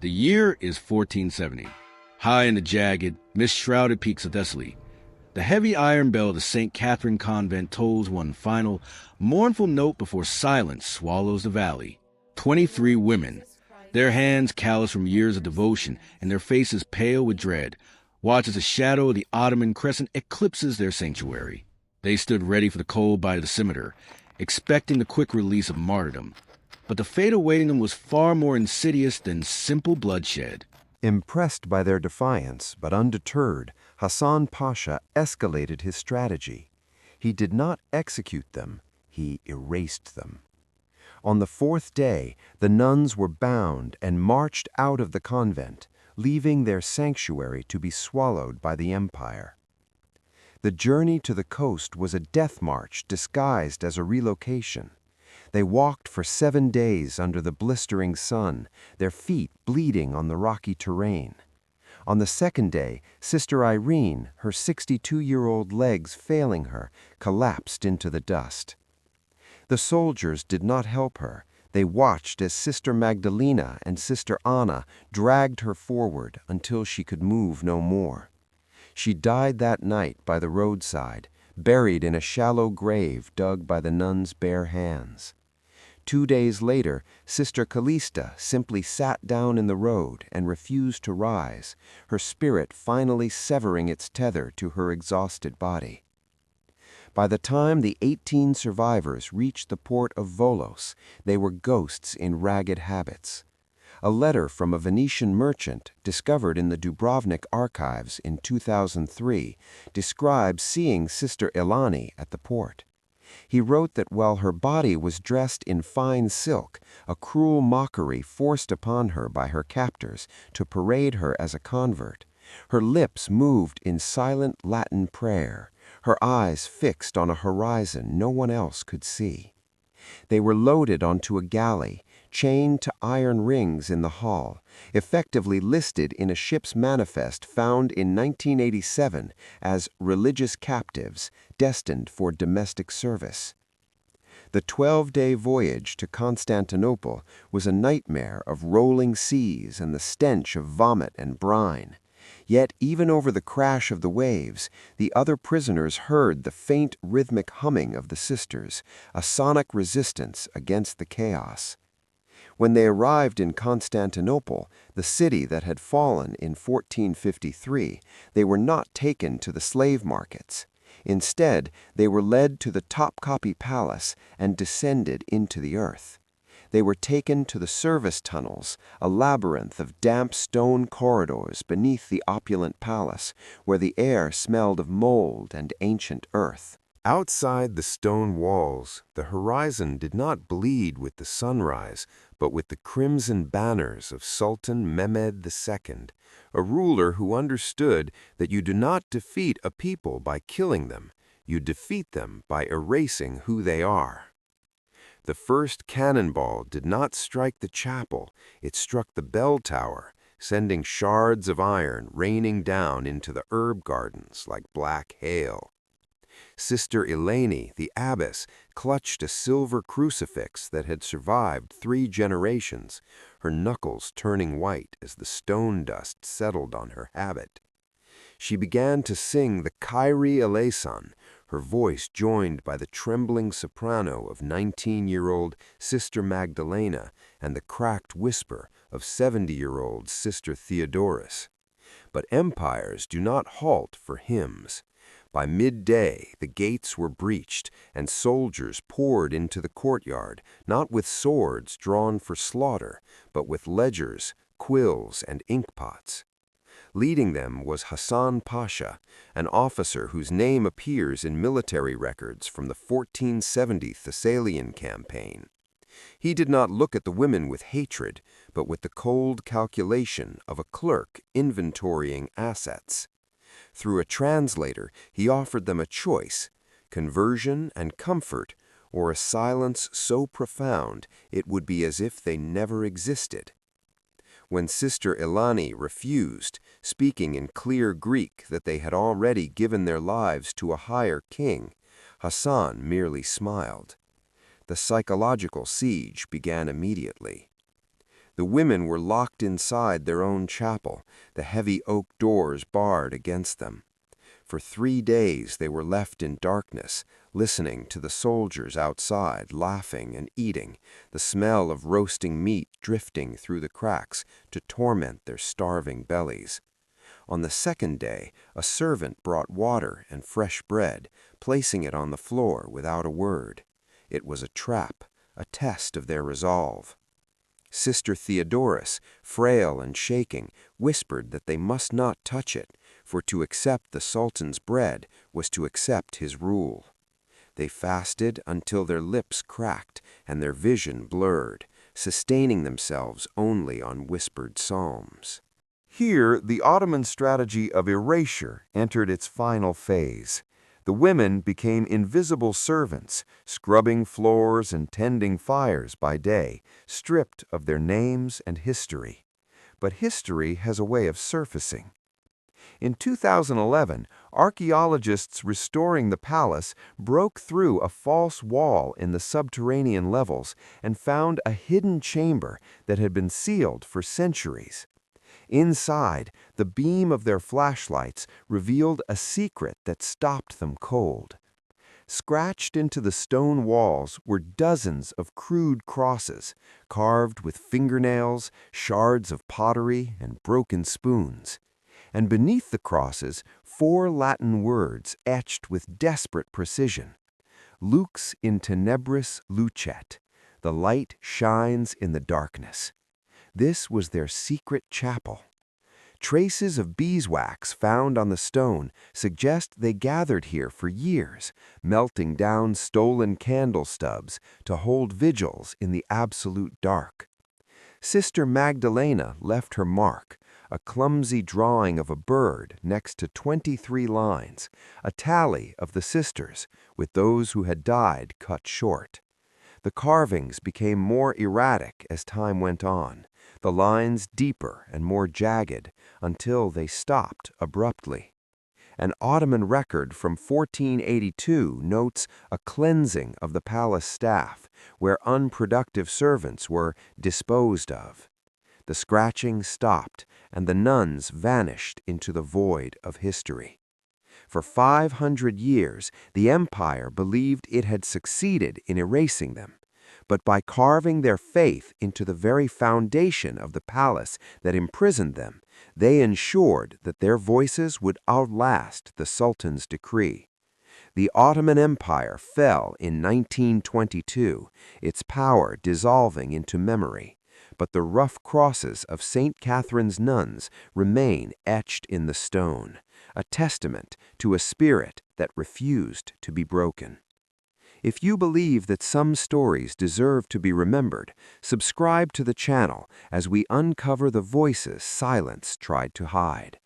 The year is 1470. High in the jagged, mist-shrouded peaks of Thessaly, the heavy iron bell of the St. Catherine convent tolls one final, mournful note before silence swallows the valley. 23 women, their hands calloused from years of devotion and their faces pale with dread, watch as the shadow of the Ottoman crescent eclipses their sanctuary. They stood ready for the cold bite of the scimitar, expecting the quick release of martyrdom. But the fate awaiting them was far more insidious than simple bloodshed. Impressed by their defiance, but undeterred, Hassan Pasha escalated his strategy. He did not execute them, he erased them. On the fourth day, the nuns were bound and marched out of the convent, leaving their sanctuary to be swallowed by the empire. The journey to the coast was a death march disguised as a relocation. They walked for 7 days under the blistering sun, their feet bleeding on the rocky terrain. On the second day, Sister Irene, her 62-year-old legs failing her, collapsed into the dust. The soldiers did not help her. They watched as Sister Magdalena and Sister Anna dragged her forward until she could move no more. She died that night by the roadside, buried in a shallow grave dug by the nuns' bare hands. 2 days later, Sister Callista simply sat down in the road and refused to rise, her spirit finally severing its tether to her exhausted body. By the time the 18 survivors reached the port of Volos, they were ghosts in ragged habits. A letter from a Venetian merchant, discovered in the Dubrovnik archives in 2003, describes seeing Sister Ilani at the port. He wrote that while her body was dressed in fine silk, a cruel mockery forced upon her by her captors to parade her as a convert, her lips moved in silent Latin prayer, her eyes fixed on a horizon no one else could see. They were loaded onto a galley, chained to iron rings in the hull, effectively listed in a ship's manifest found in 1987 as religious captives destined for domestic service. The 12-day voyage to Constantinople was a nightmare of rolling seas and the stench of vomit and brine. Yet even over the crash of the waves, the other prisoners heard the faint rhythmic humming of the sisters, a sonic resistance against the chaos. When they arrived in Constantinople, the city that had fallen in 1453, they were not taken to the slave markets. Instead, they were led to the Topkapi Palace and descended into the earth. They were taken to the service tunnels, a labyrinth of damp stone corridors beneath the opulent palace, where the air smelled of mold and ancient earth. Outside the stone walls, the horizon did not bleed with the sunrise, but with the crimson banners of Sultan Mehmed II, a ruler who understood that you do not defeat a people by killing them, you defeat them by erasing who they are. The first cannonball did not strike the chapel, it struck the bell tower, sending shards of iron raining down into the herb gardens like black hail. Sister Eleni, the abbess, clutched a silver crucifix that had survived 3 generations, her knuckles turning white as the stone dust settled on her habit. She began to sing the Kyrie eleison, her voice joined by the trembling soprano of 19-year-old Sister Magdalena and the cracked whisper of 70-year-old Sister Theodoris. But empires do not halt for hymns. By midday, the gates were breached, and soldiers poured into the courtyard, not with swords drawn for slaughter, but with ledgers, quills, and inkpots. Leading them was Hassan Pasha, an officer whose name appears in military records from the 1470 Thessalian campaign. He did not look at the women with hatred, but with the cold calculation of a clerk inventorying assets. Through a translator, he offered them a choice: conversion and comfort, or a silence so profound it would be as if they never existed. When Sister Ilani refused, speaking in clear Greek that they had already given their lives to a higher king, Hassan merely smiled. The psychological siege began immediately. The women were locked inside their own chapel, the heavy oak doors barred against them. For 3 days they were left in darkness, listening to the soldiers outside laughing and eating, the smell of roasting meat drifting through the cracks to torment their starving bellies. On the 2nd day, a servant brought water and fresh bread, placing it on the floor without a word. It was a trap, a test of their resolve. Sister Theodorus, frail and shaking, whispered that they must not touch it, for to accept the Sultan's bread was to accept his rule. They fasted until their lips cracked and their vision blurred, sustaining themselves only on whispered psalms. Here, the Ottoman strategy of erasure entered its final phase. The women became invisible servants, scrubbing floors and tending fires by day, stripped of their names and history. But history has a way of surfacing. In 2011, archaeologists restoring the palace broke through a false wall in the subterranean levels and found a hidden chamber that had been sealed for centuries. Inside, the beam of their flashlights revealed a secret that stopped them cold. Scratched into the stone walls were dozens of crude crosses, carved with fingernails, shards of pottery, and broken spoons. And beneath the crosses, 4 Latin words etched with desperate precision. Lux in tenebris lucet. The light shines in the darkness. This was their secret chapel. Traces of beeswax found on the stone suggest they gathered here for years, melting down stolen candle stubs to hold vigils in the absolute dark. Sister Magdalena left her mark, a clumsy drawing of a bird next to 23 lines, a tally of the sisters, with those who had died cut short. The carvings became more erratic as time went on, the lines deeper and more jagged, until they stopped abruptly. An Ottoman record from 1482 notes a cleansing of the palace staff, where unproductive servants were disposed of. The scratching stopped, and the nuns vanished into the void of history. For 500 years, the empire believed it had succeeded in erasing them. But by carving their faith into the very foundation of the palace that imprisoned them, they ensured that their voices would outlast the Sultan's decree. The Ottoman Empire fell in 1922, its power dissolving into memory. But the rough crosses of St. Catherine's nuns remain etched in the stone, a testament to a spirit that refused to be broken. If you believe that some stories deserve to be remembered, subscribe to the channel as we uncover the voices silence tried to hide.